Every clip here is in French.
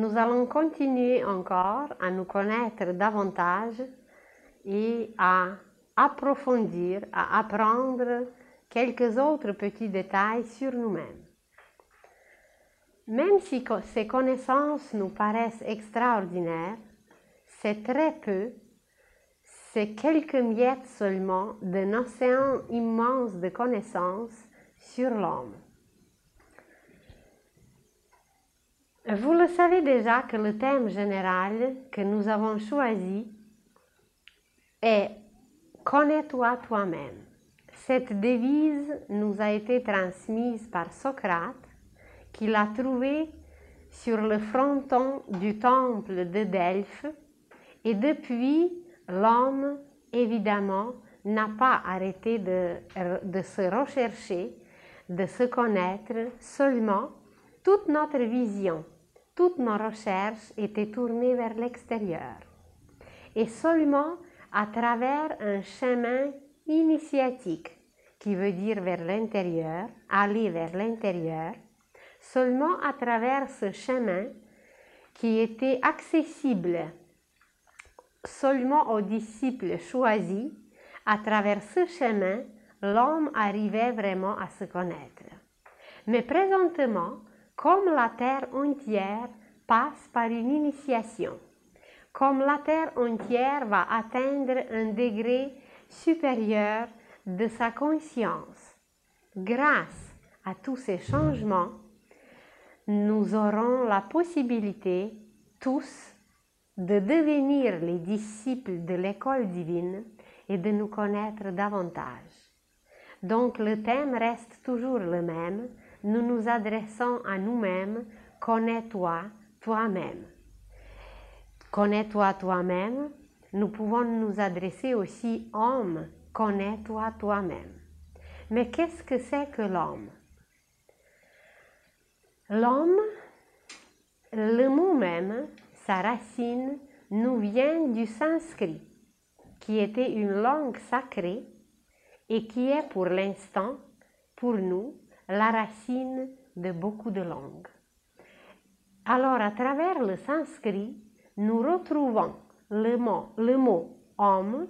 nous allons continuer encore à nous connaître davantage et à approfondir, à apprendre quelques autres petits détails sur nous-mêmes. Même si ces connaissances nous paraissent extraordinaires, c'est très peu, c'est quelques miettes seulement d'un océan immense de connaissances sur l'homme. Vous le savez déjà que le thème général que nous avons choisi est « Connais-toi toi-même ». Cette devise nous a été transmise par Socrate, qui l'a trouvée sur le fronton du temple de Delphes, et depuis, l'homme, évidemment, n'a pas arrêté de se rechercher, de se connaître, seulement toute notre vision, toutes nos recherches étaient tournées vers l'extérieur. Et seulement à travers un chemin initiatique, qui veut dire vers l'intérieur, aller vers l'intérieur, seulement à travers ce chemin qui était accessible seulement aux disciples choisis, à travers ce chemin, l'homme arrivait vraiment à se connaître. Mais présentement, comme la terre entière passe par une initiation, comme la terre entière va atteindre un degré supérieur de sa conscience, grâce à tous ces changements, nous aurons la possibilité, tous, de devenir les disciples de l'école divine et de nous connaître davantage. Donc le thème reste toujours le même, nous nous adressons à nous-mêmes, connais-toi toi-même. Connais-toi toi-même, nous pouvons nous adresser aussi homme, connais-toi toi-même. Mais qu'est-ce que c'est que l'homme? L'homme, le mot même, sa racine, nous vient du sanskrit, qui était une langue sacrée et qui est pour l'instant, pour nous, la racine de beaucoup de langues. Alors, à travers le sanskrit, nous retrouvons le mot homme,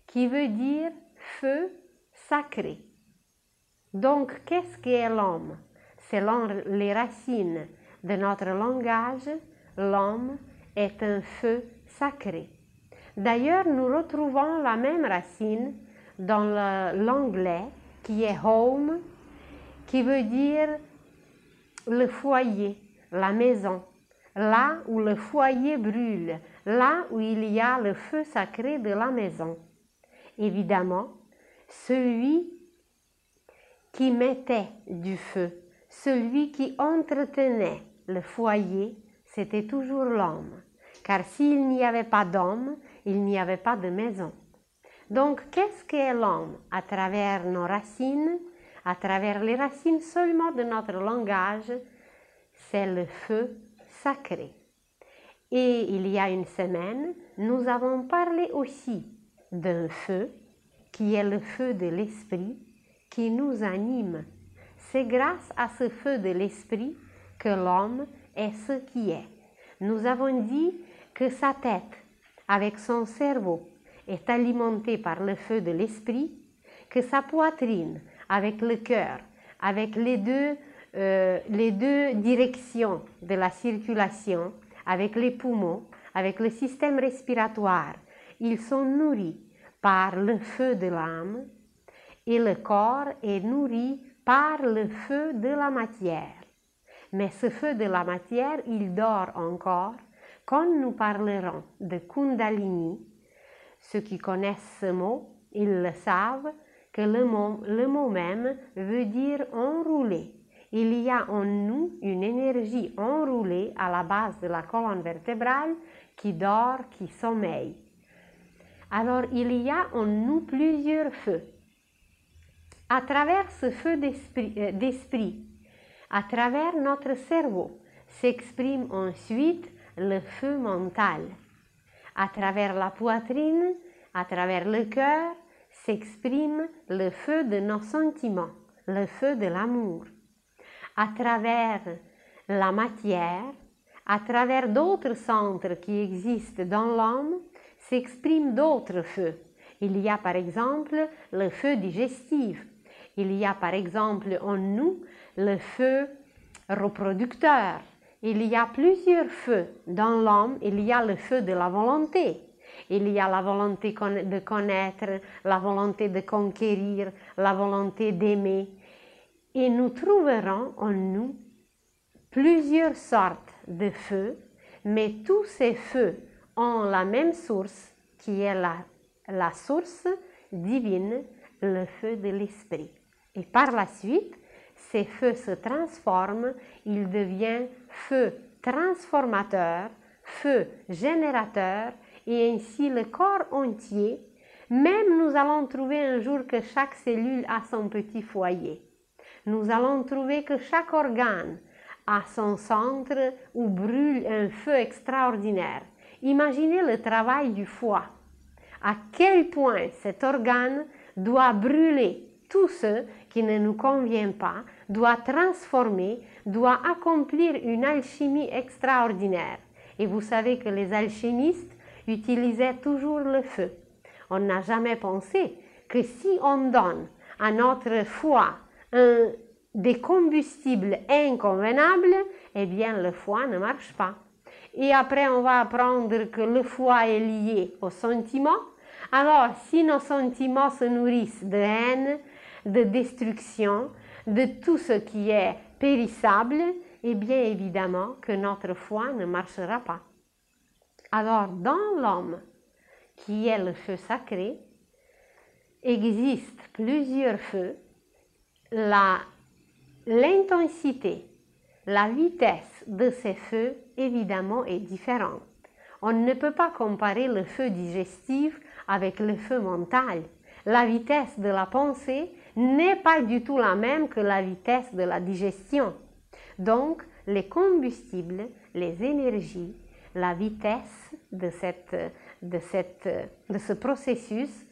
qui veut dire feu sacré. Donc, qu'est-ce qu'est l'homme? Selon les racines de notre langage, l'homme est un feu sacré. D'ailleurs, nous retrouvons la même racine dans l'anglais qui est home, qui veut dire le foyer, la maison, là où le foyer brûle, là où il y a le feu sacré de la maison. Évidemment, celui qui mettait du feu, celui qui entretenait le foyer, c'était toujours l'homme. Car s'il n'y avait pas d'homme, il n'y avait pas de maison. Donc, qu'est-ce qu'est l'homme? À travers nos racines, à travers les racines seulement de notre langage, c'est le feu sacré. Et il y a une semaine, nous avons parlé aussi d'un feu, qui est le feu de l'esprit, qui nous anime. C'est grâce à ce feu de l'esprit que l'homme est ce qui est. Nous avons dit que sa tête, avec son cerveau, est alimentée par le feu de l'esprit, que sa poitrine, avec le cœur, avec les deux directions de la circulation, avec les poumons, avec le système respiratoire, ils sont nourris par le feu de l'âme et le corps est nourri par le feu de la matière. Mais ce feu de la matière, il dort encore. Quand nous parlerons de Kundalini, ceux qui connaissent ce mot, ils le savent, que le mot même veut dire enrouler. Il y a en nous une énergie enroulée à la base de la colonne vertébrale qui dort, qui sommeille. Alors il y a en nous plusieurs feux. À travers ce feu d'esprit, à travers notre cerveau, s'exprime ensuite le feu mental. À travers la poitrine, à travers le cœur, s'exprime le feu de nos sentiments, le feu de l'amour. À travers la matière, à travers d'autres centres qui existent dans l'homme, s'expriment d'autres feux. Il y a par exemple le feu digestif. Il y a par exemple en nous le feu reproducteur. Il y a plusieurs feux dans l'homme. Il y a le feu de la volonté. Il y a la volonté de connaître, la volonté de conquérir, la volonté d'aimer. Et nous trouverons en nous plusieurs sortes de feux, mais tous ces feux ont la même source, qui est la source divine, le feu de l'esprit. Et par la suite, ces feux se transforment, il devient feu transformateur, feu générateur, et ainsi le corps entier. Même nous allons trouver un jour que chaque cellule a son petit foyer. Nous allons trouver que chaque organe a son centre où brûle un feu extraordinaire. Imaginez le travail du foie. À quel point cet organe doit brûler tout ce qui ne nous convient pas, doit transformer, doit accomplir une alchimie extraordinaire. Et vous savez que les alchimistes utilisaient toujours le feu. On n'a jamais pensé que si on donne à notre foie des combustibles inconvenables, eh bien le foie ne marche pas. Et après, on va apprendre que le foie est lié aux sentiments. Alors, si nos sentiments se nourrissent de haine, de destruction, de tout ce qui est périssable, eh bien évidemment que notre foie ne marchera pas. Alors, dans l'homme, qui est le feu sacré, existe plusieurs feux. L'intensité, la vitesse de ces feux, évidemment, est différente. On ne peut pas comparer le feu digestif avec le feu mental. La vitesse de la pensée n'est pas du tout la même que la vitesse de la digestion. Donc, les combustibles, les énergies, la vitesse de ce processus,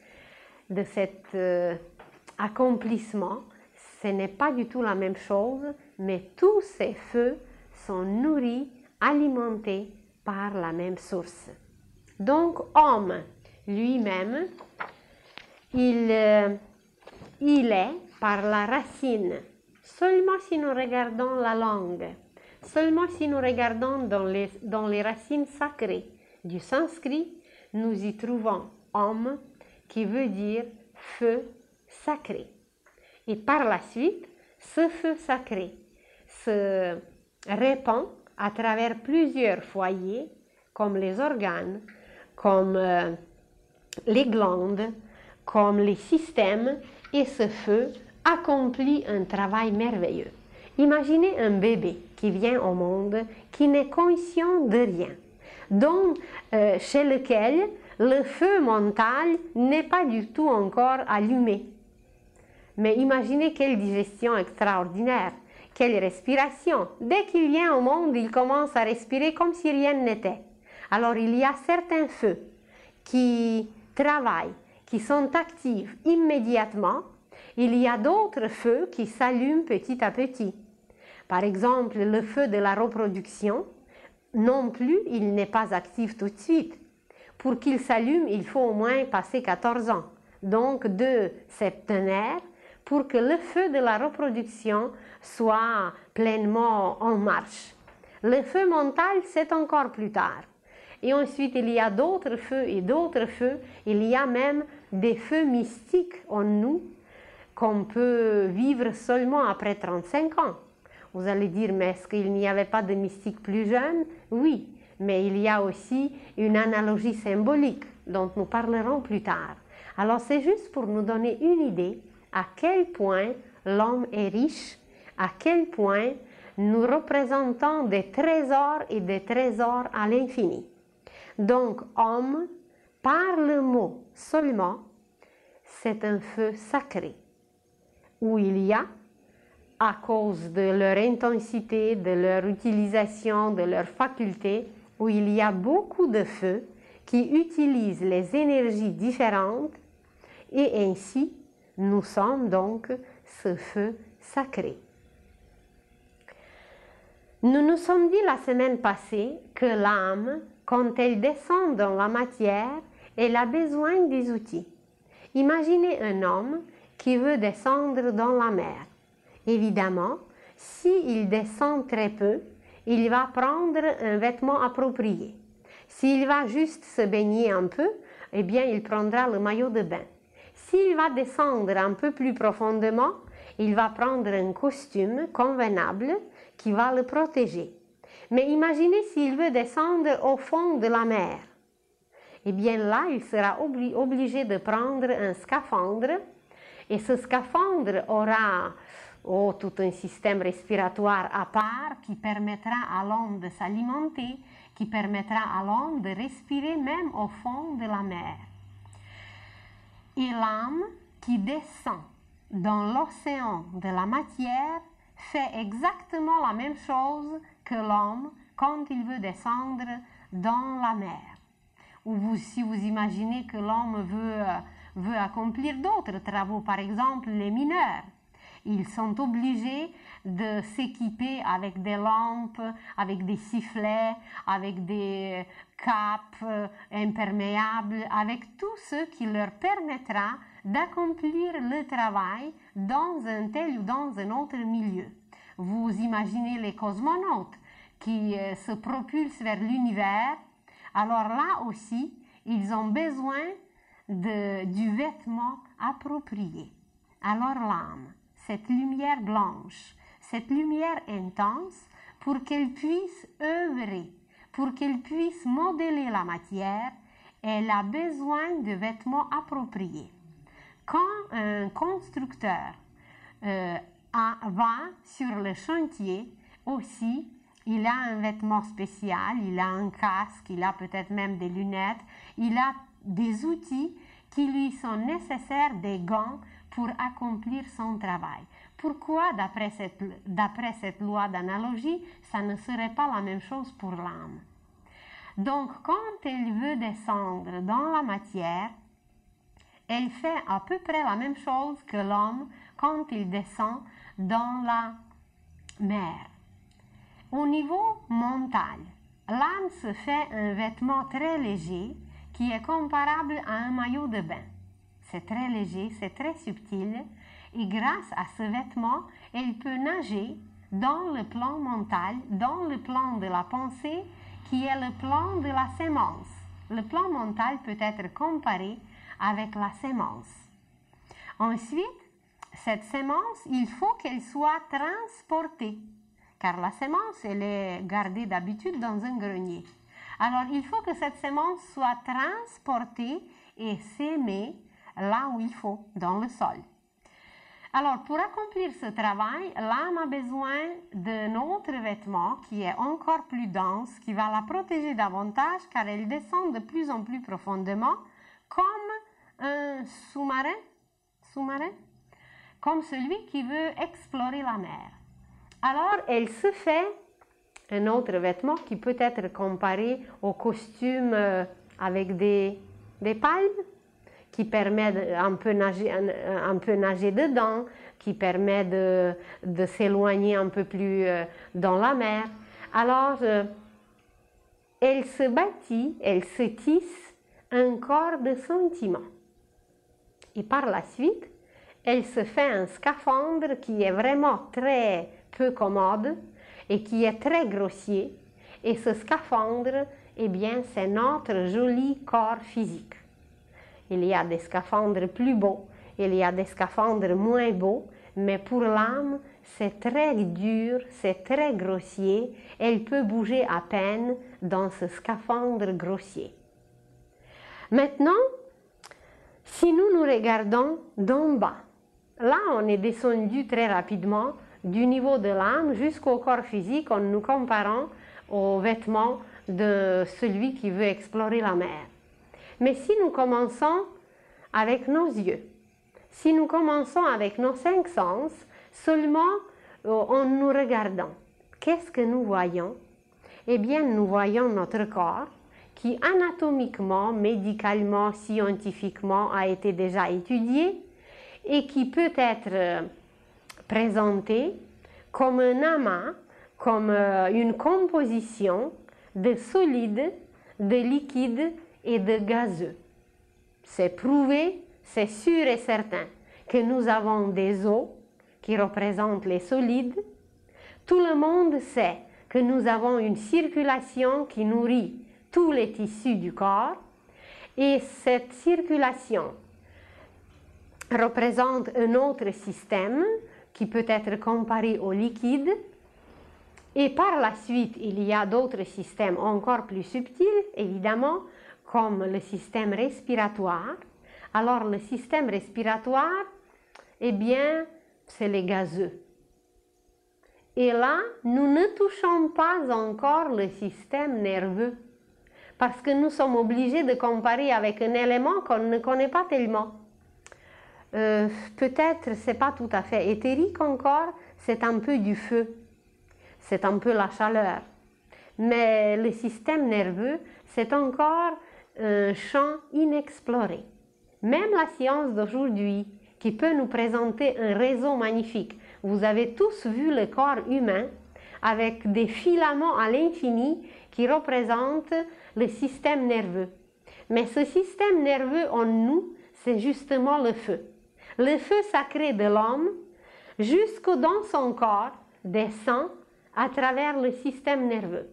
de cet accomplissement, ce n'est pas du tout la même chose, mais tous ces feux sont nourris, alimentés par la même source. Donc, homme lui-même, il est par la racine. Seulement si nous regardons la langue, seulement si nous regardons dans les racines sacrées du sanskrit, nous y trouvons homme qui veut dire feu sacré. Et par la suite, ce feu sacré se répand à travers plusieurs foyers, comme les organes, comme les glandes, comme les systèmes, et ce feu accomplit un travail merveilleux. Imaginez un bébé qui vient au monde, qui n'est conscient de rien, donc chez lequel le feu mental n'est pas du tout encore allumé. Mais imaginez quelle digestion extraordinaire, quelle respiration. Dès qu'il vient au monde, il commence à respirer comme si rien n'était. Alors il y a certains feux qui travaillent, qui sont actifs immédiatement. Il y a d'autres feux qui s'allument petit à petit. Par exemple, le feu de la reproduction, non plus, il n'est pas actif tout de suite. Pour qu'il s'allume, il faut au moins passer 14 ans. Donc 2 septenaires pour que le feu de la reproduction soit pleinement en marche. Le feu mental, c'est encore plus tard. Et ensuite, il y a d'autres feux et d'autres feux. Il y a même des feux mystiques en nous qu'on peut vivre seulement après 35 ans. Vous allez dire, mais est-ce qu'il n'y avait pas de mystiques plus jeunes? Oui, mais il y a aussi une analogie symbolique dont nous parlerons plus tard. Alors, c'est juste pour nous donner une idée à quel point l'homme est riche, à quel point nous représentons des trésors et des trésors à l'infini. Donc, homme, par le mot seulement, c'est un feu sacré, où il y a, à cause de leur intensité, de leur utilisation, de leurs facultés, où il y a beaucoup de feux qui utilisent les énergies différentes, et ainsi, nous sommes donc ce feu sacré. Nous nous sommes dit la semaine passée que l'âme, quand elle descend dans la matière, elle a besoin des outils. Imaginez un homme qui veut descendre dans la mer. Évidemment, s'il descend très peu, il va prendre un vêtement approprié. S'il va juste se baigner un peu, eh bien, il prendra le maillot de bain. S'il va descendre un peu plus profondément, il va prendre un costume convenable qui va le protéger. Mais imaginez s'il veut descendre au fond de la mer. Eh bien là, il sera obligé de prendre un scaphandre et ce scaphandre aura tout un système respiratoire à part qui permettra à l'homme de s'alimenter, qui permettra à l'homme de respirer même au fond de la mer. Et l'âme qui descend dans l'océan de la matière fait exactement la même chose que l'homme quand il veut descendre dans la mer. Ou si vous imaginez que l'homme veut accomplir d'autres travaux, par exemple les mineurs, ils sont obligés de s'équiper avec des lampes, avec des sifflets, avec des capes imperméables, avec tout ce qui leur permettra d'accomplir le travail dans un tel ou dans un autre milieu. Vous imaginez les cosmonautes qui se propulsent vers l'univers. Alors là aussi, ils ont besoin du vêtement approprié. Alors l'âme, cette lumière blanche, cette lumière intense, pour qu'elle puisse œuvrer, pour qu'elle puisse modeler la matière, elle a besoin de vêtements appropriés. Quand un constructeur va sur le chantier aussi, il a un vêtement spécial, il a un casque, il a peut-être même des lunettes, il a des outils qui lui sont nécessaires, des gants pour accomplir son travail. Pourquoi, d'après cette loi d'analogie, ça ne serait pas la même chose pour l'âme? Donc, quand elle veut descendre dans la matière, elle fait à peu près la même chose que l'homme quand il descend dans la mer. Au niveau mental, l'âme se fait un vêtement très léger qui est comparable à un maillot de bain. C'est très léger, c'est très subtil et grâce à ce vêtement, elle peut nager dans le plan mental, dans le plan de la pensée qui est le plan de la sémence. Le plan mental peut être comparé avec la sémence. Ensuite, cette sémence, il faut qu'elle soit transportée, car la sémence, elle est gardée d'habitude dans un grenier. Alors, il faut que cette sémence soit transportée et sémée là où il faut, dans le sol. Alors, pour accomplir ce travail, l'âme a besoin d'un autre vêtement qui est encore plus dense, qui va la protéger davantage, car elle descend de plus en plus profondément, comme un sous-marin, comme celui qui veut explorer la mer. Alors, elle se fait un autre vêtement qui peut être comparé au costume avec des palmes, qui permet un peu nager dedans, qui permet de s'éloigner un peu plus dans la mer. Alors, elle se bâtit, elle se tisse un corps de sentiments. Et par la suite, elle se fait un scaphandre qui est vraiment très peu commode et qui est très grossier. Et ce scaphandre, eh bien, c'est notre joli corps physique. Il y a des scaphandres plus beaux, il y a des scaphandres moins beaux, mais pour l'âme, c'est très dur, c'est très grossier. Elle peut bouger à peine dans ce scaphandre grossier. Maintenant, si nous nous regardons d'en bas, là on est descendu très rapidement du niveau de l'âme jusqu'au corps physique en nous comparant aux vêtements de celui qui veut explorer la mer. Mais si nous commençons avec nos yeux, si nous commençons avec nos 5 sens, seulement en nous regardant, qu'est-ce que nous voyons? Eh bien, nous voyons notre corps qui anatomiquement, médicalement, scientifiquement a été déjà étudié et qui peut être présenté comme un amas comme une composition de solides, de liquides et de gazeux. C'est prouvé, c'est sûr et certain que nous avons des eaux qui représentent les solides. Tout le monde sait que nous avons une circulation qui nourrit tous les tissus du corps et cette circulation représente un autre système qui peut être comparé au liquide. Et par la suite, il y a d'autres systèmes encore plus subtils, évidemment, comme le système respiratoire. Alors, le système respiratoire, eh bien, c'est les gazeux. Et là, nous ne touchons pas encore le système nerveux, parce que nous sommes obligés de comparer avec un élément qu'on ne connaît pas tellement. Peut-être c'est pas tout à fait éthérique encore, c'est un peu du feu, c'est un peu la chaleur. Mais le système nerveux, c'est encore un champ inexploré. Même la science d'aujourd'hui, qui peut nous présenter un réseau magnifique. Vous avez tous vu le corps humain avec des filaments à l'infini qui représentent le système nerveux. Mais ce système nerveux en nous, c'est justement le feu. Le feu sacré de l'homme, jusqu'au dans son corps, descend à travers le système nerveux.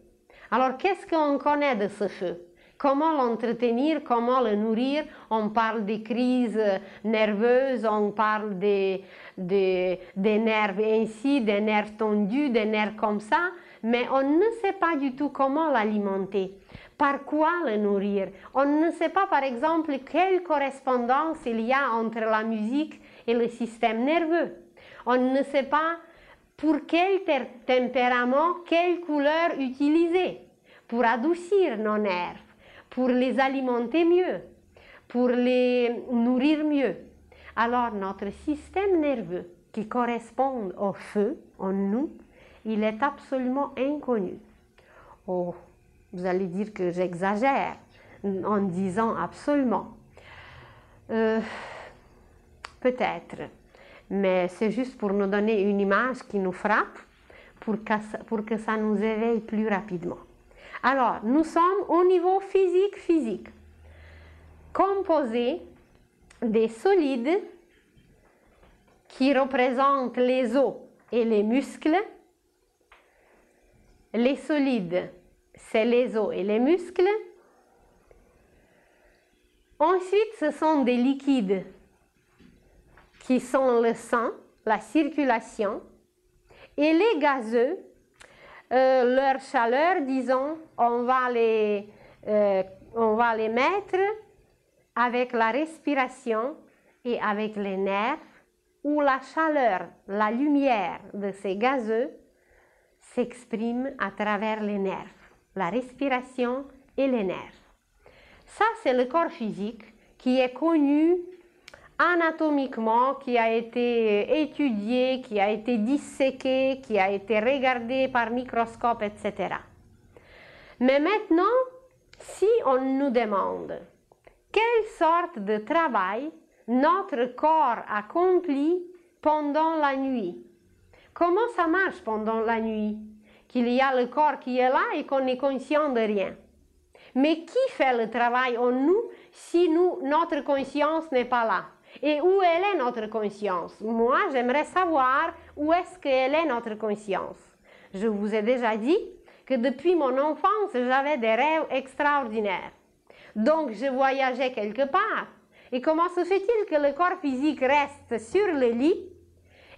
Alors, qu'est-ce qu'on connaît de ce feu? Comment l'entretenir, comment le nourrir? On parle des crises nerveuses, on parle des nerfs ainsi, des nerfs tendus, des nerfs comme ça, mais on ne sait pas du tout comment l'alimenter. Par quoi le nourrir? On ne sait pas, par exemple, quelle correspondance il y a entre la musique et le système nerveux. On ne sait pas pour quel tempérament, quelle couleur utiliser pour adoucir nos nerfs, pour les alimenter mieux, pour les nourrir mieux. Alors, notre système nerveux qui correspond au feu en nous, il est absolument inconnu. Oh, vous allez dire que j'exagère en disant absolument. Peut-être, mais c'est juste pour nous donner une image qui nous frappe, pour que ça nous éveille plus rapidement. Alors, nous sommes au niveau physique, composés des solides qui représentent les os et les muscles. Les solides, c'est les os et les muscles. Ensuite, ce sont des liquides qui sont le sang, la circulation, et les gazeux, leur chaleur, disons, on va les mettre avec la respiration et avec les nerfs, où la chaleur, la lumière de ces gazeux s'exprime à travers les nerfs, la respiration et les nerfs. Ça, c'est le corps physique qui est connu anatomiquement, qui a été étudié, qui a été disséqué, qui a été regardé par microscope, etc. Mais maintenant, si on nous demande quelle sorte de travail notre corps accomplit pendant la nuit, comment ça marche pendant la nuit? Qu'il y a le corps qui est là et qu'on est conscient de rien. Mais qui fait le travail en nous si notre conscience n'est pas là? Et où elle est notre conscience? Moi, j'aimerais savoir où est-ce qu'elle est notre conscience. Je vous ai déjà dit que depuis mon enfance, j'avais des rêves extraordinaires. Donc, je voyageais quelque part. Et comment se fait-il que le corps physique reste sur le lit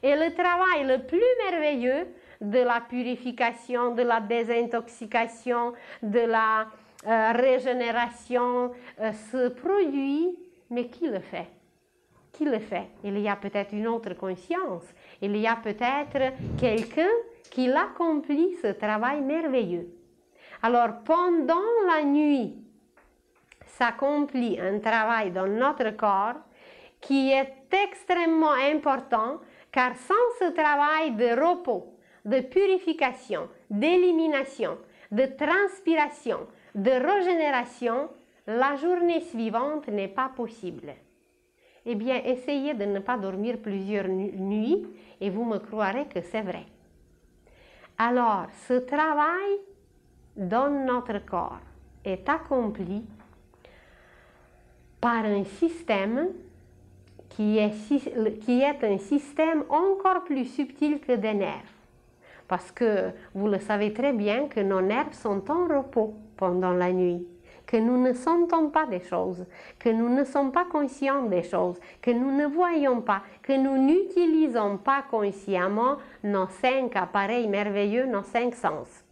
et le travail le plus merveilleux de la purification, de la désintoxication, de la régénération se produit? Mais qui le fait? Qui le fait? Il y a peut-être une autre conscience. Il y a peut-être quelqu'un qui l'accomplit ce travail merveilleux. Alors, pendant la nuit, s'accomplit un travail dans notre corps qui est extrêmement important, car sans ce travail de repos, de purification, d'élimination, de transpiration, de régénération, la journée suivante n'est pas possible. Eh bien, essayez de ne pas dormir plusieurs nuits et vous me croirez que c'est vrai. Alors, ce travail dans notre corps est accompli par un système qui est un système encore plus subtil que des nerfs. Parce que vous le savez très bien que nos nerfs sont en repos pendant la nuit, que nous ne sentons pas des choses, que nous ne sommes pas conscients des choses, que nous ne voyons pas, que nous n'utilisons pas consciemment nos 5 appareils merveilleux, nos 5 sens.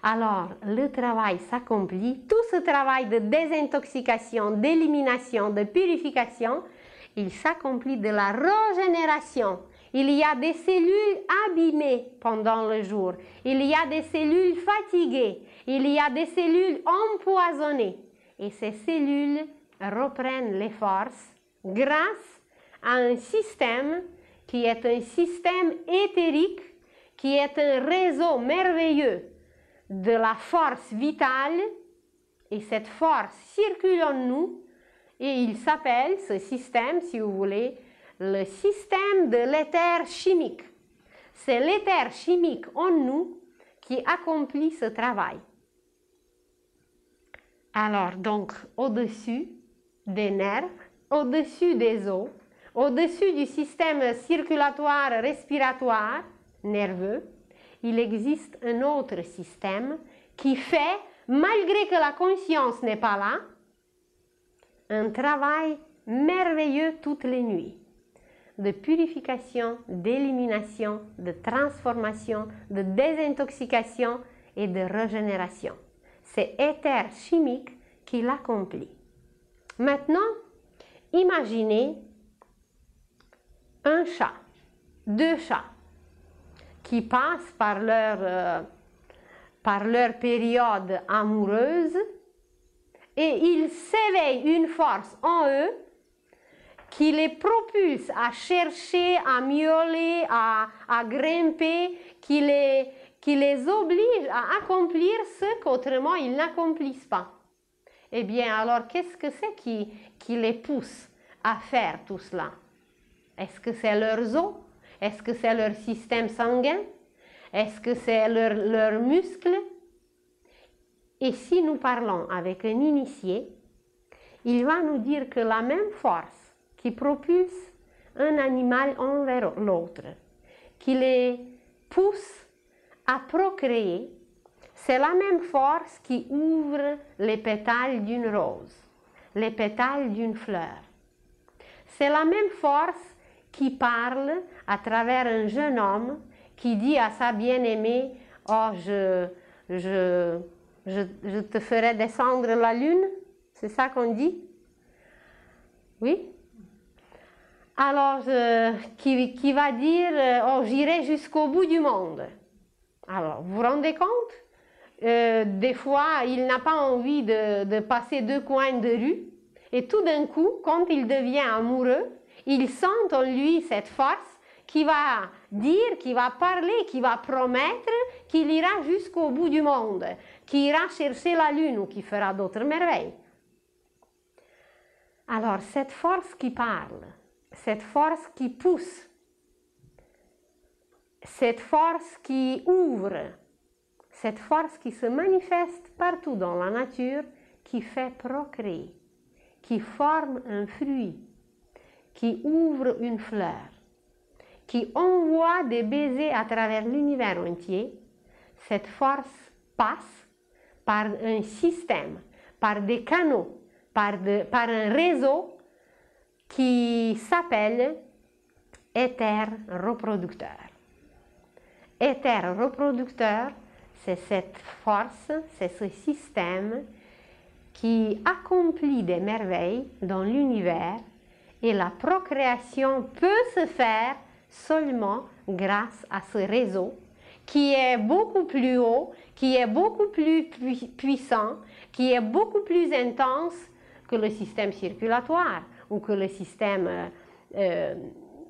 Alors, le travail s'accomplit, tout ce travail de désintoxication, d'élimination, de purification, il s'accomplit de la régénération. Il y a des cellules abîmées pendant le jour, il y a des cellules fatiguées, il y a des cellules empoisonnées. Et ces cellules reprennent les forces grâce à un système qui est un système éthérique, qui est un réseau merveilleux de la force vitale, et cette force circule en nous, et il s'appelle, ce système, si vous voulez, le système de l'éther chimique. C'est l'éther chimique en nous qui accomplit ce travail. Alors, donc, au-dessus des nerfs, au-dessus des os, au-dessus du système circulatoire respiratoire nerveux, il existe un autre système qui fait, malgré que la conscience n'est pas là, un travail merveilleux toutes les nuits, de purification, d'élimination, de transformation, de désintoxication et de régénération. C'est l'éther chimique qui l'accomplit. Maintenant, imaginez un chat, 2 chats, qui passent par leur période amoureuse et ils s'éveillent une force en eux qui les propulse à chercher, à miauler, à grimper, qui les oblige à accomplir ce qu'autrement ils n'accomplissent pas. Eh bien, alors, qu'est-ce que c'est qui les pousse à faire tout cela? Est-ce que c'est leurs os? Est-ce que c'est leur système sanguin? Est-ce que c'est leurs muscles? Et si nous parlons avec un initié, il va nous dire que la même force qui propulse un animal envers l'autre, qui les pousse à procréer, c'est la même force qui ouvre les pétales d'une rose, les pétales d'une fleur. C'est la même force qui parle à travers un jeune homme qui dit à sa bien-aimée « Oh, je te ferai descendre la lune », c'est ça qu'on dit? Oui? Alors, qui va dire « Oh, j'irai jusqu'au bout du monde ». Alors, vous vous rendez compte? Des fois, il n'a pas envie de passer 2 coins de rue, et tout d'un coup, quand il devient amoureux, il sent en lui cette force qui va dire, qui va parler, qui va promettre qu'il ira jusqu'au bout du monde, qu'il ira chercher la lune ou qu'il fera d'autres merveilles. Alors, cette force qui parle, cette force qui pousse, cette force qui ouvre, cette force qui se manifeste partout dans la nature, qui fait procréer, qui forme un fruit, qui ouvre une fleur, qui envoie des baisers à travers l'univers entier, cette force passe par un système, par des canaux, par un réseau qui s'appelle éther reproducteur. Éther reproducteur, c'est cette force, c'est ce système qui accomplit des merveilles dans l'univers, et la procréation peut se faire seulement grâce à ce réseau qui est beaucoup plus haut, qui est beaucoup plus puissant, qui est beaucoup plus intense que le système circulatoire ou que le système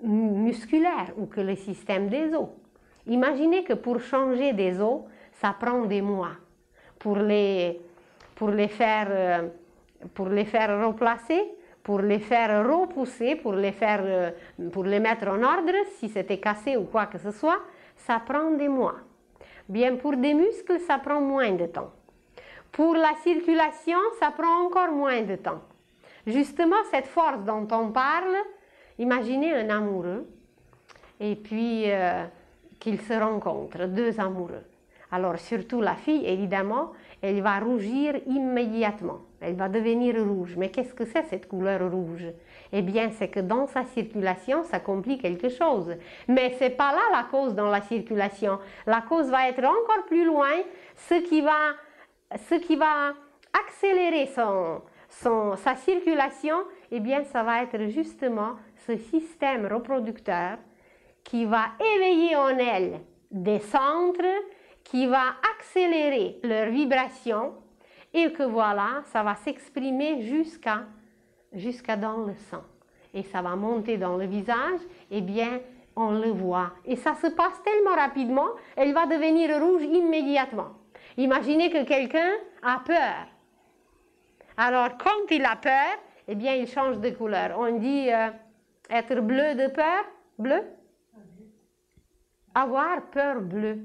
musculaire ou que le système des os. Imaginez que pour changer des os, ça prend des mois. Pour les faire replacer, pour les faire repousser, pour les mettre en ordre, si c'était cassé ou quoi que ce soit, ça prend des mois. Bien, pour des muscles, ça prend moins de temps. Pour la circulation, ça prend encore moins de temps. Justement, cette force dont on parle, imaginez un amoureux et puis qu'ils se rencontrent, deux amoureux. Alors, surtout la fille, évidemment, elle va rougir immédiatement. Elle va devenir rouge. Mais qu'est-ce que c'est cette couleur rouge? Eh bien, c'est que dans sa circulation, ça complique quelque chose. Mais ce n'est pas là la cause dans la circulation. La cause va être encore plus loin, ce qui va accélérer sa circulation, eh bien, ça va être justement ce système reproducteur qui va éveiller en elle des centres, qui va accélérer leur vibration et que voilà, ça va s'exprimer jusqu'à dans le sang. Et ça va monter dans le visage, eh bien, on le voit. Et ça se passe tellement rapidement, elle va devenir rouge immédiatement. Imaginez que quelqu'un a peur. Alors, quand il a peur, eh bien, il change de couleur. On dit être bleu de peur, bleu. Avoir peur bleue.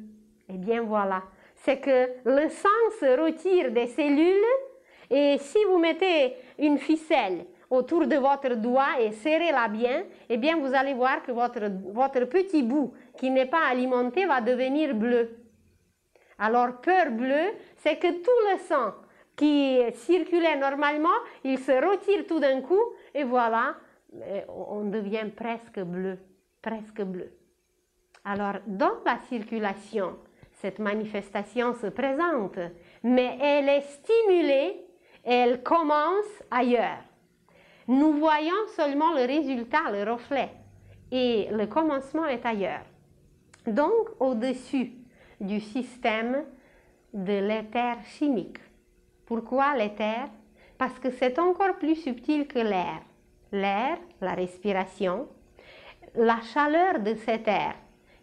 Eh bien, voilà. C'est que le sang se retire des cellules et si vous mettez une ficelle autour de votre doigt et serrez-la bien, eh bien, vous allez voir que votre petit bout qui n'est pas alimenté va devenir bleu. Alors, peur bleue, c'est que tout le sang qui circulait normalement, il se retire tout d'un coup et voilà, on devient presque bleu, presque bleu. Alors, dans la circulation, cette manifestation se présente, mais elle est stimulée, elle commence ailleurs. Nous voyons seulement le résultat, le reflet, et le commencement est ailleurs. Donc, au-dessus du système de l'éther chimique. Pourquoi l'éther? Parce que c'est encore plus subtil que l'air. L'air, la respiration, la chaleur de cet air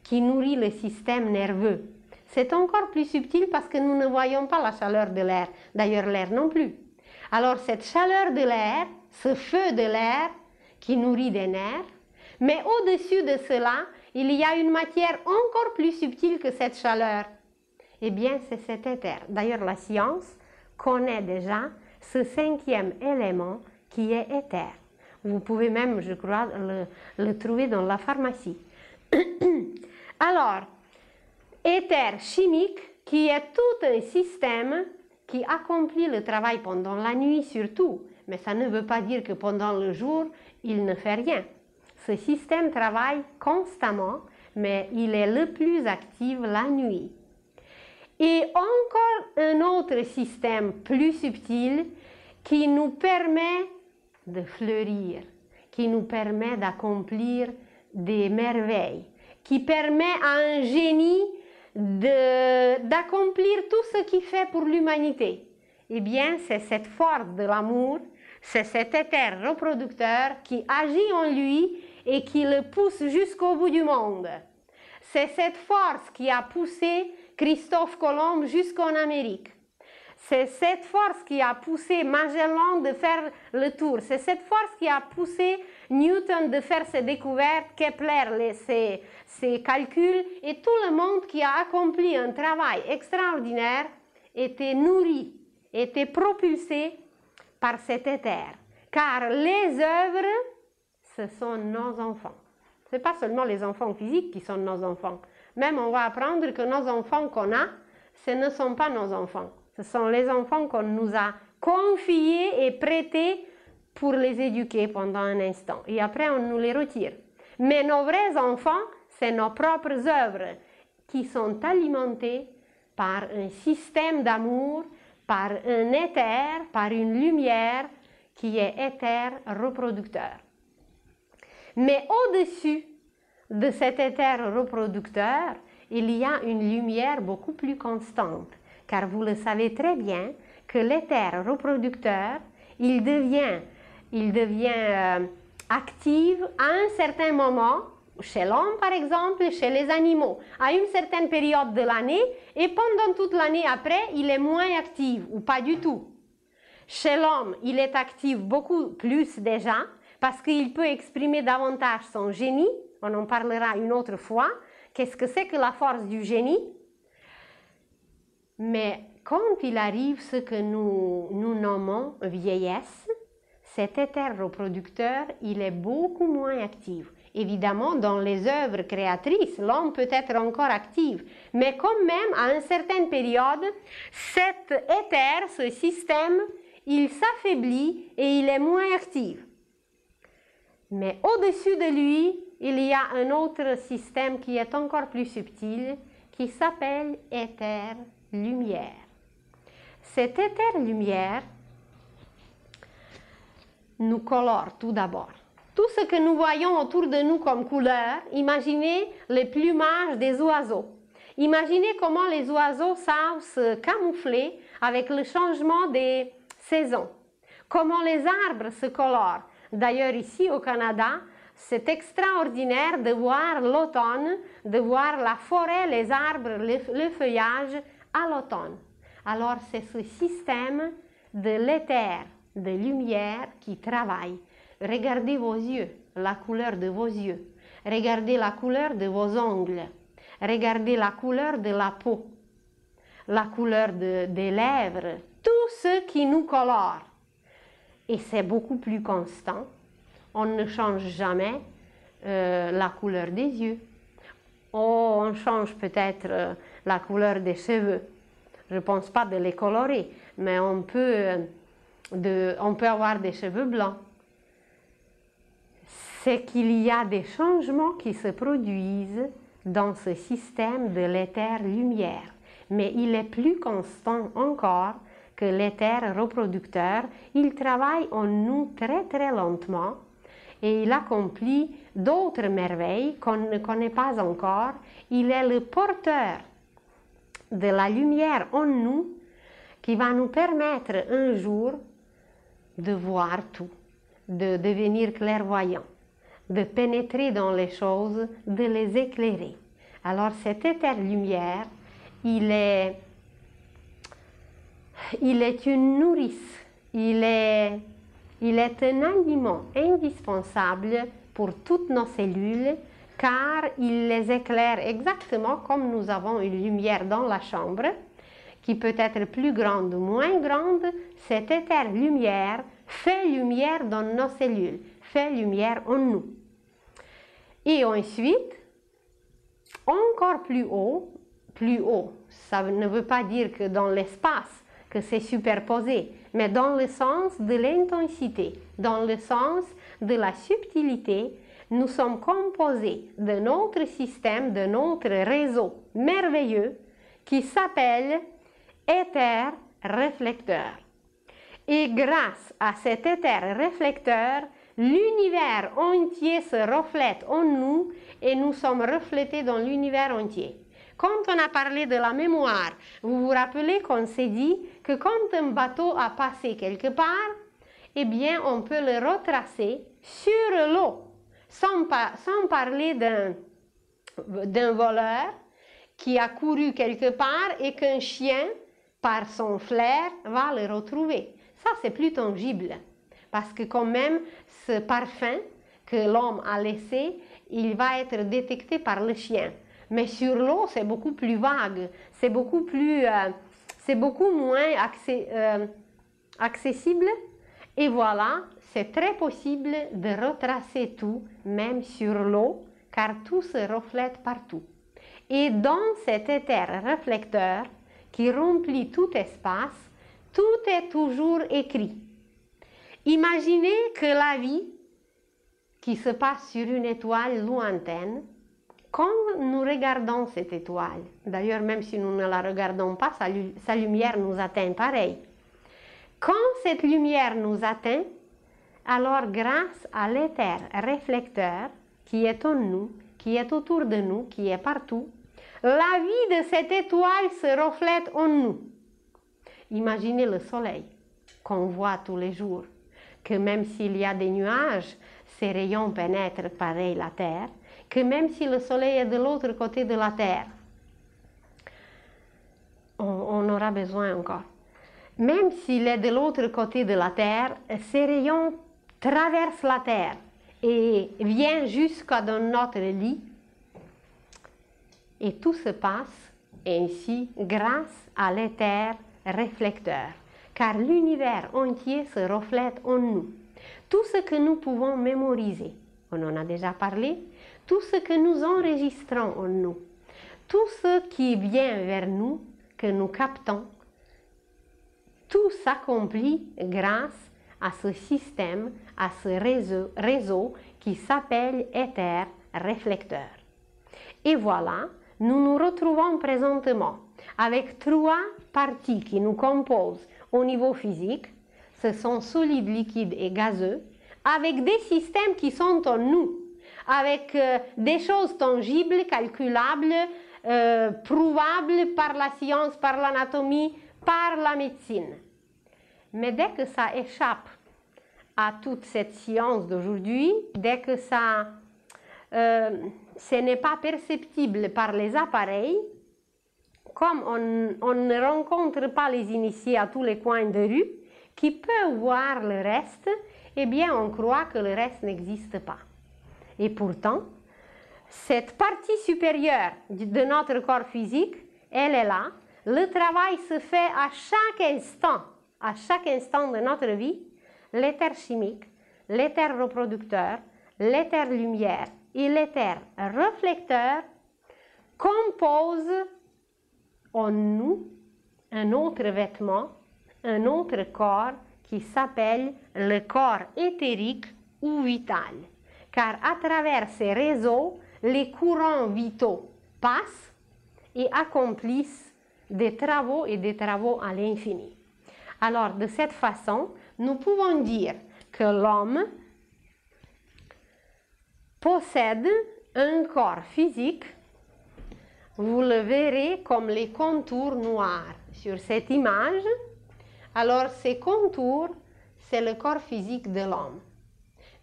qui nourrit le système nerveux. C'est encore plus subtil parce que nous ne voyons pas la chaleur de l'air, d'ailleurs l'air non plus. Alors cette chaleur de l'air, ce feu de l'air qui nourrit des nerfs, mais au-dessus de cela, il y a une matière encore plus subtile que cette chaleur. Eh bien, c'est cet éther. D'ailleurs, la science connaît déjà ce 5e élément qui est éther. Vous pouvez même, je crois, le trouver dans la pharmacie. Alors, éther chimique qui est tout un système qui accomplit le travail pendant la nuit surtout, mais ça ne veut pas dire que pendant le jour, il ne fait rien. Ce système travaille constamment, mais il est le plus actif la nuit. Et encore un autre système plus subtil qui nous permet de fleurir, qui nous permet d'accomplir des merveilles, qui permet à un génie d'accomplir tout ce qu'il fait pour l'humanité. Eh bien, c'est cette force de l'amour, c'est cet éther reproducteur qui agit en lui et qui le pousse jusqu'au bout du monde. C'est cette force qui a poussé Christophe Colomb jusqu'en Amérique. C'est cette force qui a poussé Magellan de faire le tour. C'est cette force qui a poussé Newton de faire ses découvertes, Kepler, ses calculs, et tout le monde qui a accompli un travail extraordinaire était nourri, était propulsé par cet éther. Car les œuvres, ce sont nos enfants. Ce n'est pas seulement les enfants physiques qui sont nos enfants. Même on va apprendre que nos enfants qu'on a, ce ne sont pas nos enfants. Ce sont les enfants qu'on nous a confiés et prêtés pour les éduquer pendant un instant. Et après, on nous les retire. Mais nos vrais enfants, c'est nos propres œuvres qui sont alimentées par un système d'amour, par un éther, par une lumière qui est éther reproducteur. Mais au-dessus de cet éther reproducteur, il y a une lumière beaucoup plus constante. Car vous le savez très bien que l'éther reproducteur, il devient actif à un certain moment, chez l'homme par exemple, chez les animaux, à une certaine période de l'année, et pendant toute l'année après, il est moins actif ou pas du tout. Chez l'homme, il est actif beaucoup plus déjà, parce qu'il peut exprimer davantage son génie, on en parlera une autre fois. Qu'est-ce que c'est que la force du génie? Mais quand il arrive ce que nous nommons vieillesse, cet éther reproducteur, il est beaucoup moins actif. Évidemment, dans les œuvres créatrices, l'homme peut être encore actif, mais quand même, à une certaine période, cet éther, ce système, il s'affaiblit et il est moins actif. Mais au-dessus de lui, il y a un autre système qui est encore plus subtil, qui s'appelle éther-lumière. Cet éther-lumière nous colore tout d'abord. Tout ce que nous voyons autour de nous comme couleur, imaginez les plumages des oiseaux. Imaginez comment les oiseaux savent se camoufler avec le changement des saisons. Comment les arbres se colorent. D'ailleurs, ici au Canada, c'est extraordinaire de voir l'automne, de voir la forêt, les arbres, le feuillage à l'automne. Alors, c'est ce système de l'éther, de lumière qui travaille. Regardez vos yeux, la couleur de vos yeux. Regardez la couleur de vos ongles. Regardez la couleur de la peau, la couleur des lèvres, tout ce qui nous colore. Et c'est beaucoup plus constant. On ne change jamais la couleur des yeux. Oh, on change peut-être la couleur des cheveux. Je ne pense pas de les colorer, mais on peut avoir des cheveux blancs. C'est qu'il y a des changements qui se produisent dans ce système de l'éther-lumière. Mais il est plus constant encore que l'éther reproducteur. Il travaille en nous très très lentement et il accomplit d'autres merveilles qu'on ne connaît pas encore. Il est le porteur de la lumière en nous qui va nous permettre un jour de voir tout, de devenir clairvoyant, de pénétrer dans les choses, de les éclairer. Alors cet éther-lumière, il est une nourrice, il est un aliment indispensable pour toutes nos cellules car il les éclaire exactement comme nous avons une lumière dans la chambre qui peut être plus grande ou moins grande. Cette éther-lumière fait lumière dans nos cellules, fait lumière en nous. Et ensuite, encore plus haut, ça ne veut pas dire que dans l'espace, que c'est superposé, mais dans le sens de l'intensité, dans le sens de la subtilité, nous sommes composés de notre système, de notre réseau merveilleux qui s'appelle éther réflecteur. Et grâce à cet éther réflecteur, l'univers entier se reflète en nous et nous sommes reflétés dans l'univers entier. Quand on a parlé de la mémoire, vous vous rappelez qu'on s'est dit que quand un bateau a passé quelque part, eh bien on peut le retracer sur l'eau, sans parler d'un voleur qui a couru quelque part et qu'un chien, par son flair, va le retrouver. Ça, c'est plus tangible, parce que quand même, ce parfum que l'homme a laissé, il va être détecté par le chien. Mais sur l'eau, c'est beaucoup plus vague, c'est beaucoup moins accessible. Et voilà, c'est très possible de retracer tout, même sur l'eau, car tout se reflète partout. Et dans cet éther réflecteur qui remplit tout espace, tout est toujours écrit. Imaginez que la vie qui se passe sur une étoile lointaine, quand nous regardons cette étoile, d'ailleurs même si nous ne la regardons pas, sa lumière nous atteint pareil. Quand cette lumière nous atteint, alors grâce à l'éther réflecteur qui est en nous, qui est autour de nous, qui est partout, la vie de cette étoile se reflète en nous. Imaginez le soleil qu'on voit tous les jours, que même s'il y a des nuages, ses rayons pénètrent pareil la terre, que même si le soleil est de l'autre côté de la terre, on aura besoin encore. Même s'il est de l'autre côté de la terre, ses rayons traversent la terre et viennent jusqu'à dans notre lit. Et tout se passe ainsi grâce à l'éther réflecteur, car l'univers entier se reflète en nous. Tout ce que nous pouvons mémoriser, on en a déjà parlé, tout ce que nous enregistrons en nous, tout ce qui vient vers nous, que nous captons, tout s'accomplit grâce à ce système, à ce réseau qui s'appelle éther réflecteur. Et voilà, nous nous retrouvons présentement avec trois parties qui nous composent au niveau physique. Ce sont solides, liquides et gazeux, avec des systèmes qui sont en nous, avec des choses tangibles, calculables, prouvables par la science, par l'anatomie, par la médecine. Mais dès que ça échappe à toute cette science d'aujourd'hui, dès que ce n'est pas perceptible par les appareils, comme on ne rencontre pas les initiés à tous les coins de rue, qui peuvent voir le reste, eh bien on croit que le reste n'existe pas. Et pourtant, cette partie supérieure de notre corps physique, elle est là. Le travail se fait à chaque instant de notre vie. L'éther chimique, l'éther reproducteur, l'éther lumière et l'éther réflecteur composent en nous un autre vêtement, un autre corps qui s'appelle le corps éthérique ou vital. Car à travers ces réseaux, les courants vitaux passent et accomplissent des travaux et des travaux à l'infini. Alors, de cette façon, nous pouvons dire que l'homme possède un corps physique. Vous le verrez comme les contours noirs sur cette image. Alors, ces contours, c'est le corps physique de l'homme.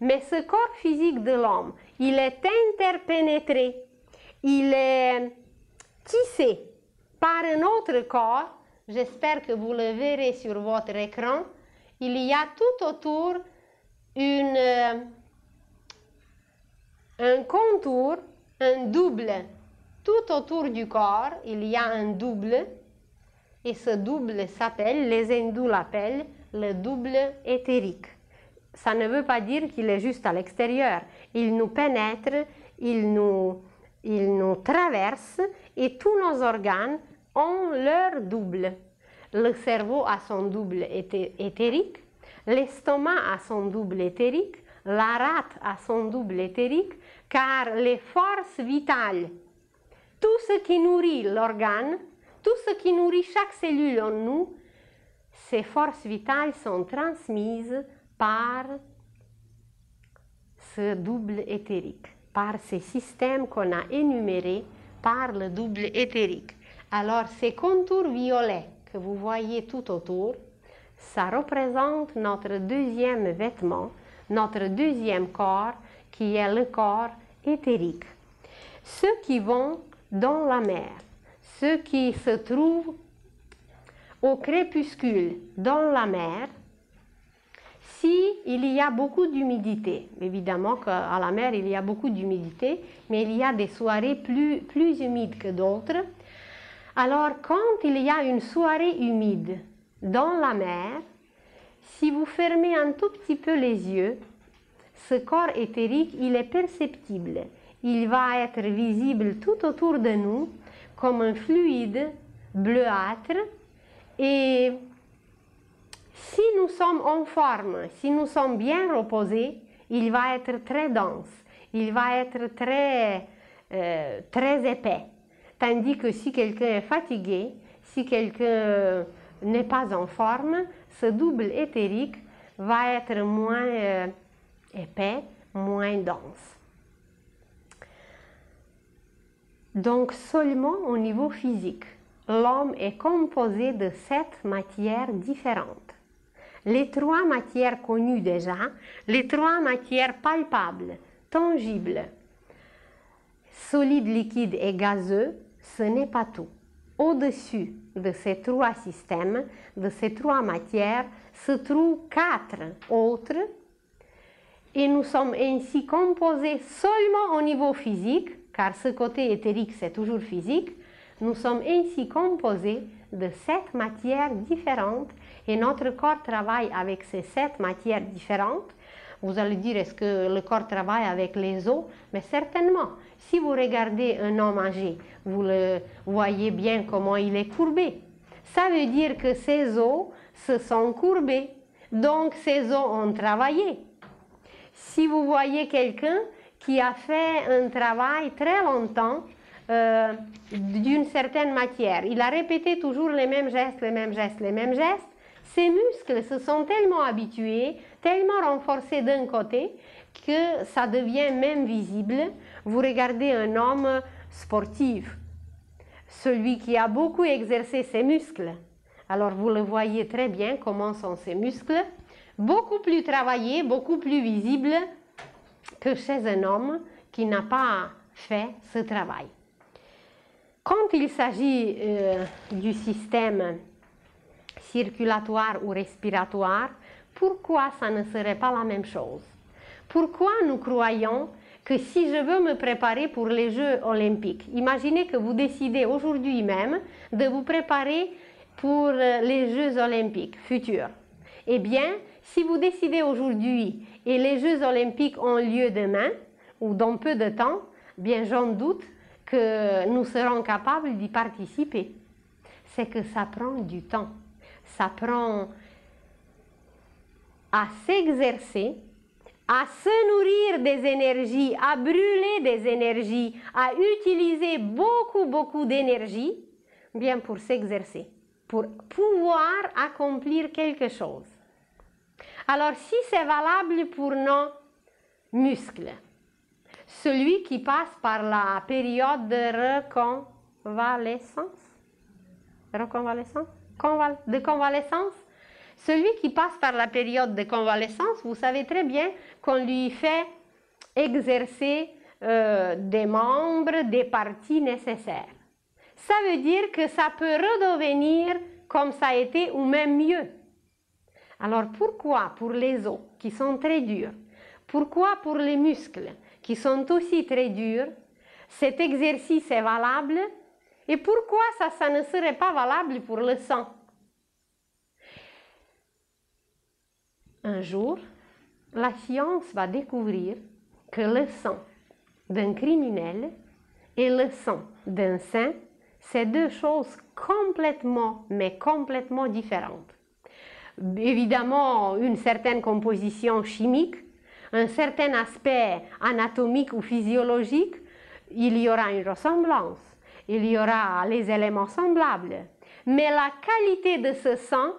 Mais ce corps physique de l'homme, il est interpénétré, il est tissé par un autre corps. J'espère que vous le verrez sur votre écran. Il y a tout autour un contour, un double. Tout autour du corps, il y a un double. Et ce double s'appelle, les hindous l'appellent, le double éthérique. Ça ne veut pas dire qu'il est juste à l'extérieur. Il nous pénètre, il nous traverse et tous nos organes ont leur double. Le cerveau a son double éthérique, l'estomac a son double éthérique, la rate a son double éthérique, car les forces vitales, tout ce qui nourrit l'organe, tout ce qui nourrit chaque cellule en nous, ces forces vitales sont transmises par ce double éthérique, par ces systèmes qu'on a énumérés par le double éthérique. Alors, ces contours violets que vous voyez tout autour, ça représente notre deuxième vêtement, notre deuxième corps, qui est le corps éthérique. Ceux qui vont dans la mer, ceux qui se trouvent au crépuscule dans la mer, s'il y a beaucoup d'humidité, évidemment qu'à la mer il y a beaucoup d'humidité, mais il y a des soirées plus humides que d'autres. Alors quand il y a une soirée humide dans la mer, si vous fermez un tout petit peu les yeux, ce corps éthérique, il est perceptible. Il va être visible tout autour de nous comme un fluide bleuâtre. Et si nous sommes en forme, si nous sommes bien reposés, il va être très dense, il va être très épais. Tandis que si quelqu'un est fatigué, si quelqu'un n'est pas en forme, ce double éthérique va être moins épais, moins dense. Donc seulement au niveau physique, l'homme est composé de 7 matières différentes. Les 3 matières connues déjà, les 3 matières palpables, tangibles, solides, liquides et gazeux, ce n'est pas tout. Au-dessus de ces 3 systèmes, de ces 3 matières, se trouvent 4 autres et nous sommes ainsi composés seulement au niveau physique, car ce côté éthérique c'est toujours physique. Nous sommes ainsi composés de 7 matières différentes et notre corps travaille avec ces 7 matières différentes. Vous allez dire, est-ce que le corps travaille avec les os? Mais certainement. Si vous regardez un homme âgé, vous le voyez bien comment il est courbé. Ça veut dire que ses os se sont courbés. Donc, ses os ont travaillé. Si vous voyez quelqu'un qui a fait un travail très longtemps d'une certaine matière, il a répété toujours les mêmes gestes, les mêmes gestes, les mêmes gestes, ses muscles se sont tellement habitués, tellement renforcés d'un côté, que ça devient même visible. Vous regardez un homme sportif, celui qui a beaucoup exercé ses muscles. Alors vous le voyez très bien comment sont ses muscles, beaucoup plus travaillés, beaucoup plus visibles que chez un homme qui n'a pas fait ce travail. Quand il s'agit du système circulatoire ou respiratoire, pourquoi ça ne serait pas la même chose? Pourquoi nous croyons que si je veux me préparer pour les Jeux olympiques, imaginez que vous décidez aujourd'hui même de vous préparer pour les Jeux olympiques futurs. Eh bien, si vous décidez aujourd'hui et les Jeux olympiques ont lieu demain ou dans peu de temps, bien j'en doute que nous serons capables d'y participer. C'est que ça prend du temps. Ça prend à s'exercer, à se nourrir des énergies, à brûler des énergies, à utiliser beaucoup d'énergie, bien pour s'exercer, pour pouvoir accomplir quelque chose. Alors si c'est valable pour nos muscles, celui qui passe par la période de convalescence, celui qui passe par la période de convalescence, vous savez très bien qu'on lui fait exercer des membres, des parties nécessaires. Ça veut dire que ça peut redevenir comme ça a été ou même mieux. Alors pourquoi pour les os qui sont très durs, pourquoi pour les muscles qui sont aussi très durs, cet exercice est valable et pourquoi ça ne serait pas valable pour le sang? Un jour, la science va découvrir que le sang d'un criminel et le sang d'un saint, c'est deux choses complètement, mais complètement différentes. Évidemment, une certaine composition chimique, un certain aspect anatomique ou physiologique, il y aura une ressemblance, il y aura les éléments semblables. Mais la qualité de ce sang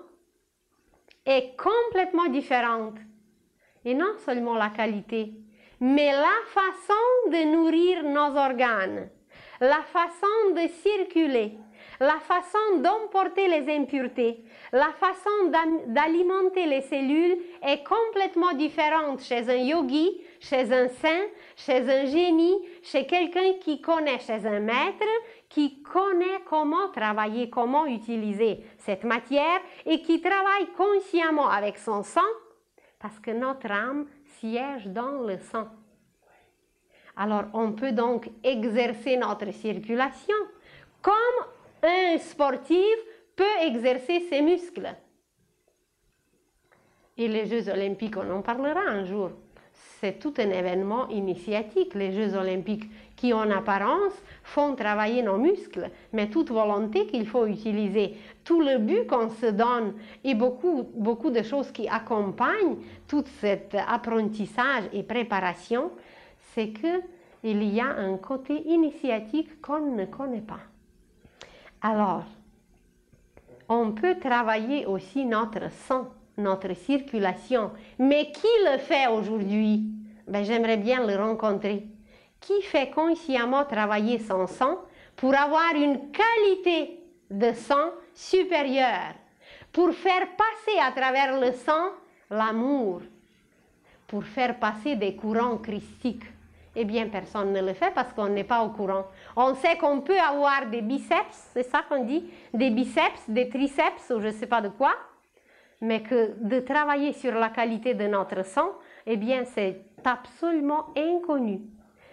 est complètement différente. Et non seulement la qualité, mais la façon de nourrir nos organes, la façon de circuler, la façon d'emporter les impuretés, la façon d'alimenter les cellules est complètement différente chez un yogi, chez un saint, chez un génie, chez quelqu'un qui connaît, chez un maître, qui connaît comment travailler, comment utiliser cette matière et qui travaille consciemment avec son sang, parce que notre âme siège dans le sang. Alors, on peut donc exercer notre circulation comme un sportif peut exercer ses muscles. Et les Jeux olympiques, on en parlera un jour. C'est tout un événement initiatique, les Jeux olympiques, qui en apparence font travailler nos muscles, mais toute volonté qu'il faut utiliser, tout le but qu'on se donne et beaucoup de choses qui accompagnent tout cet apprentissage et préparation, c'est qu'il y a un côté initiatique qu'on ne connaît pas. Alors, on peut travailler aussi notre sang, notre circulation. Mais qui le fait aujourd'hui? Ben, j'aimerais bien le rencontrer. Qui fait consciemment travailler son sang pour avoir une qualité de sang supérieure, pour faire passer à travers le sang l'amour, pour faire passer des courants christiques? Eh bien, personne ne le fait parce qu'on n'est pas au courant. On sait qu'on peut avoir des biceps, c'est ça qu'on dit, des biceps, des triceps ou je ne sais pas de quoi, mais que de travailler sur la qualité de notre sang, eh bien, c'est absolument inconnu.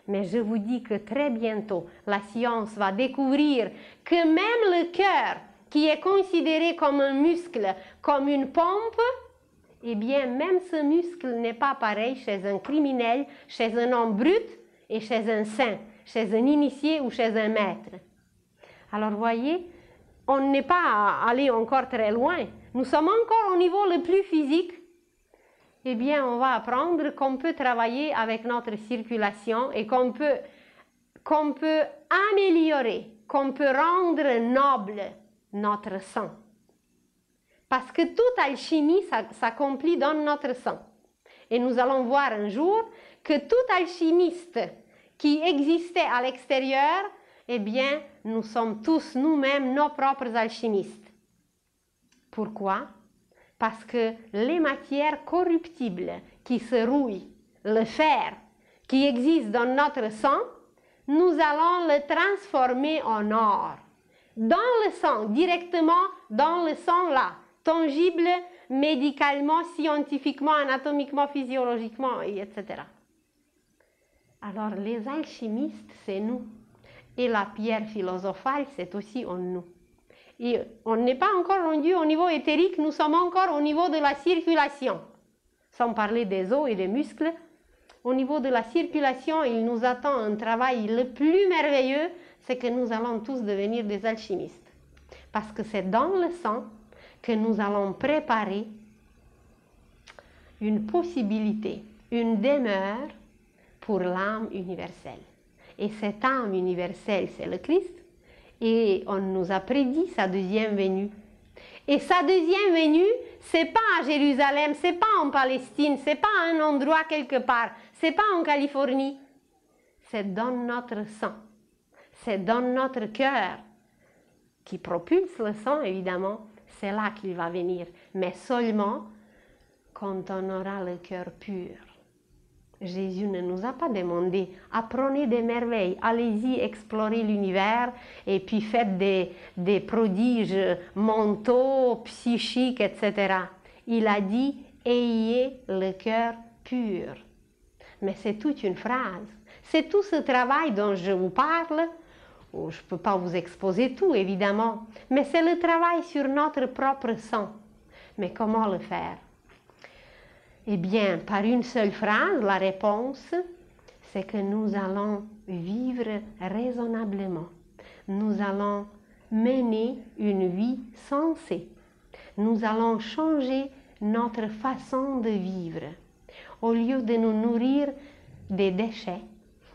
Mais je vous dis que très bientôt, la science va découvrir que même le cœur, qui est considéré comme un muscle, comme une pompe, eh bien, même ce muscle n'est pas pareil chez un criminel, chez un homme brut et chez un saint, chez un initié ou chez un maître. Alors, voyez, on n'est pas allé encore très loin. Nous sommes encore au niveau le plus physique. Eh bien, on va apprendre qu'on peut travailler avec notre circulation et qu'on peut améliorer, qu'on peut rendre noble notre sang. Parce que toute alchimie s'accomplit dans notre sang. Et nous allons voir un jour que tout alchimiste qui existait à l'extérieur, eh bien, nous sommes tous nous-mêmes nos propres alchimistes. Pourquoi? Parce que les matières corruptibles qui se rouillent, le fer qui existe dans notre sang, nous allons le transformer en or. Dans le sang, directement dans le sang là, tangible, médicalement, scientifiquement, anatomiquement, physiologiquement, etc. Alors les alchimistes, c'est nous. Et la pierre philosophale, c'est aussi en nous. Et on n'est pas encore rendu au niveau éthérique, nous sommes encore au niveau de la circulation. Sans parler des os et des muscles, au niveau de la circulation, il nous attend un travail le plus merveilleux, c'est que nous allons tous devenir des alchimistes. Parce que c'est dans le sang que nous allons préparer une possibilité, une demeure pour l'âme universelle. Et cette âme universelle, c'est le Christ. Et on nous a prédit sa deuxième venue. Et sa deuxième venue, c'est pas à Jérusalem, c'est pas en Palestine, c'est pas à un endroit quelque part, c'est pas en Californie. C'est dans notre sang. C'est dans notre cœur qui propulse le sang, évidemment. C'est là qu'il va venir. Mais seulement quand on aura le cœur pur. Jésus ne nous a pas demandé, apprenez des merveilles, allez-y explorer l'univers et puis faites des prodiges mentaux, psychiques, etc. Il a dit, ayez le cœur pur. Mais c'est toute une phrase. C'est tout ce travail dont je vous parle. Oh, je ne peux pas vous exposer tout, évidemment, mais c'est le travail sur notre propre sang. Mais comment le faire? Eh bien, par une seule phrase, la réponse, c'est que nous allons vivre raisonnablement. Nous allons mener une vie sensée. Nous allons changer notre façon de vivre. Au lieu de nous nourrir des déchets,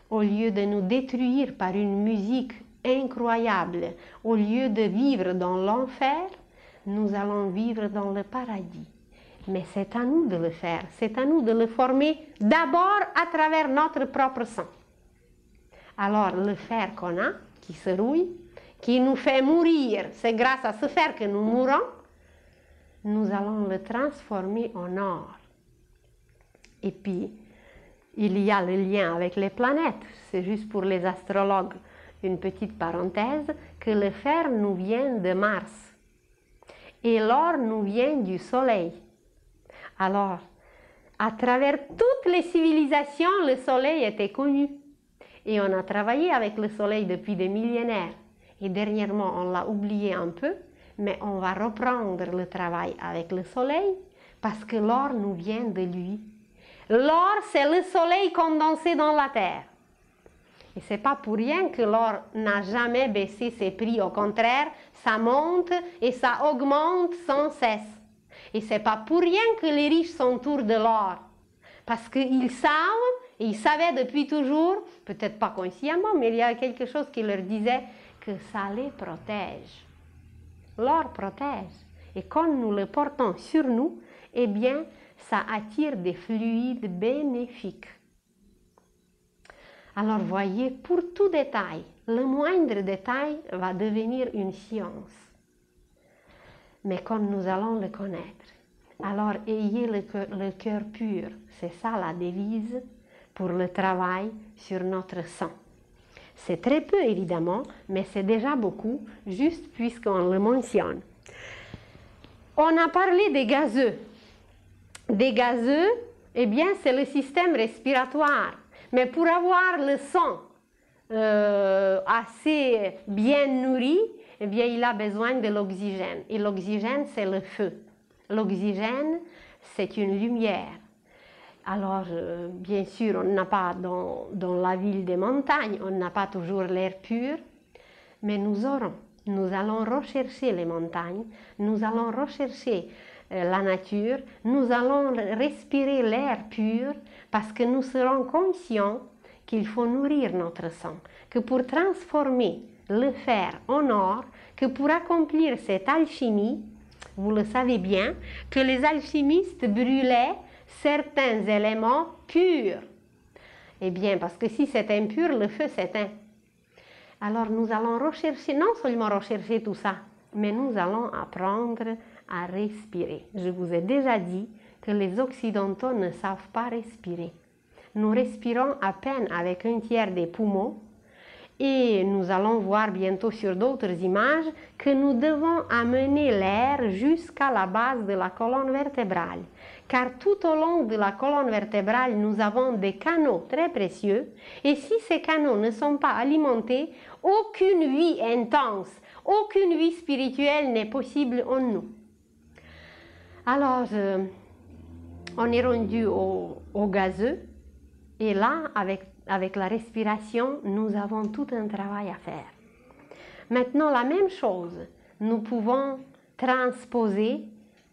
au lieu de nous détruire par une musique incroyable, au lieu de vivre dans l'enfer, nous allons vivre dans le paradis. Mais c'est à nous de le faire, c'est à nous de le former d'abord à travers notre propre sang. Alors le fer qu'on a, qui se rouille, qui nous fait mourir, c'est grâce à ce fer que nous mourons, nous allons le transformer en or. Et puis, il y a le lien avec les planètes, c'est juste pour les astrologues, une petite parenthèse, que le fer nous vient de Mars et l'or nous vient du Soleil. Alors, à travers toutes les civilisations, le soleil était connu. Et on a travaillé avec le soleil depuis des millénaires. Et dernièrement, on l'a oublié un peu, mais on va reprendre le travail avec le soleil parce que l'or nous vient de lui. L'or, c'est le soleil condensé dans la terre. Et ce n'est pas pour rien que l'or n'a jamais baissé ses prix. Au contraire, ça monte et ça augmente sans cesse. Et ce n'est pas pour rien que les riches s'entourent de l'or. Parce qu'ils savent, et ils savaient depuis toujours, peut-être pas consciemment, mais il y a quelque chose qui leur disait que ça les protège. L'or protège. Et quand nous le portons sur nous, eh bien, ça attire des fluides bénéfiques. Alors voyez, pour tout détail, le moindre détail va devenir une science. Mais quand nous allons le connaître, alors ayez le cœur pur. C'est ça la devise pour le travail sur notre sang. C'est très peu évidemment, mais c'est déjà beaucoup, juste puisqu'on le mentionne. On a parlé des gazeux. Des gazeux, eh bien c'est le système respiratoire. Mais pour avoir le sang assez bien nourri, eh bien, il a besoin de l'oxygène. Et l'oxygène, c'est le feu. L'oxygène, c'est une lumière. Alors, bien sûr, on n'a pas dans la ville des montagnes, on n'a pas toujours l'air pur, mais nous allons rechercher les montagnes, nous allons rechercher la nature, nous allons respirer l'air pur parce que nous serons conscients qu'il faut nourrir notre sang, que pour transformer le fer en or, que pour accomplir cette alchimie, vous le savez bien, que les alchimistes brûlaient certains éléments purs. Eh bien, parce que si c'est impur, le feu s'éteint. Alors nous allons rechercher, non seulement rechercher tout ça, mais nous allons apprendre à respirer. Je vous ai déjà dit que les Occidentaux ne savent pas respirer. Nous respirons à peine avec un tiers des poumons et nous allons voir bientôt sur d'autres images que nous devons amener l'air jusqu'à la base de la colonne vertébrale. Car tout au long de la colonne vertébrale, nous avons des canaux très précieux et si ces canaux ne sont pas alimentés, aucune vie intense, aucune vie spirituelle n'est possible en nous. Alors, on est rendu au gazeux et là, avec la respiration, nous avons tout un travail à faire. Maintenant, la même chose, nous pouvons transposer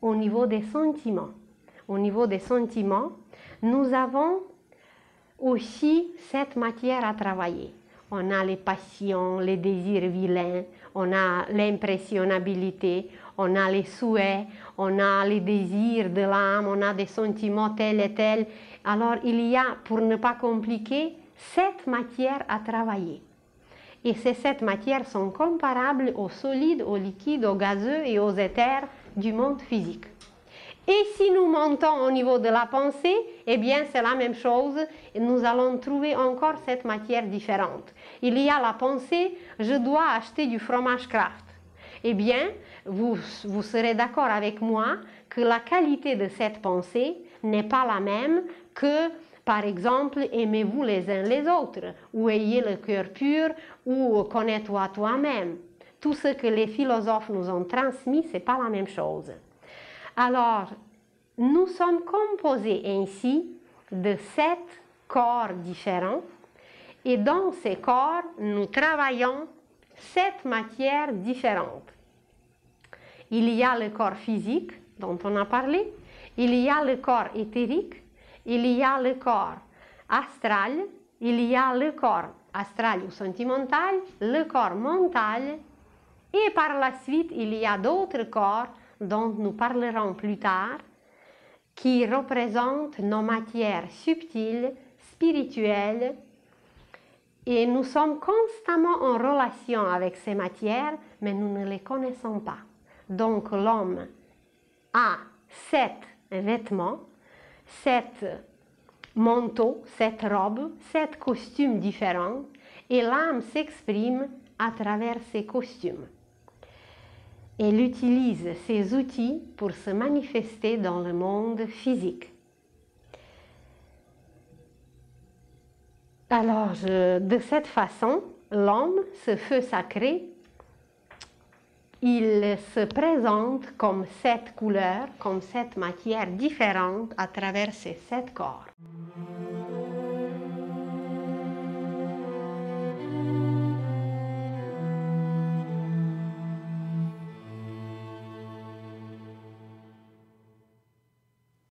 au niveau des sentiments. Au niveau des sentiments, nous avons aussi cette matière à travailler. On a les passions, les désirs vilains, on a l'impressionnabilité, on a les souhaits, on a les désirs de l'âme, on a des sentiments tels et tels. Alors il y a, pour ne pas compliquer, 7 matières à travailler. Et ces 7 matières sont comparables aux solides, aux liquides, aux gazeux et aux éthers du monde physique. Et si nous montons au niveau de la pensée, eh bien c'est la même chose, nous allons trouver encore cette matière différente. Il y a la pensée, je dois acheter du fromage Kraft. Eh bien, vous serez d'accord avec moi que la qualité de cette pensée n'est pas la même que, par exemple, aimez-vous les uns les autres, ou ayez le cœur pur, ou connais-toi toi-même. Tout ce que les philosophes nous ont transmis, ce n'est pas la même chose. Alors, nous sommes composés ainsi de 7 corps différents et dans ces corps, nous travaillons 7 matières différentes. Il y a le corps physique dont on a parlé, il y a le corps éthérique, il y a le corps astral, il y a le corps astral ou sentimental, le corps mental et par la suite, il y a d'autres corps dont nous parlerons plus tard, qui représentent nos matières subtiles, spirituelles, et nous sommes constamment en relation avec ces matières, mais nous ne les connaissons pas. Donc l'homme a 7 vêtements, 7 manteaux, 7 robes, 7 costumes différents, et l'âme s'exprime à travers ces costumes. Elle utilise ces outils pour se manifester dans le monde physique. Alors, de cette façon, l'homme, ce feu sacré, il se présente comme 7 couleurs, comme 7 matières différentes à travers ces 7 corps.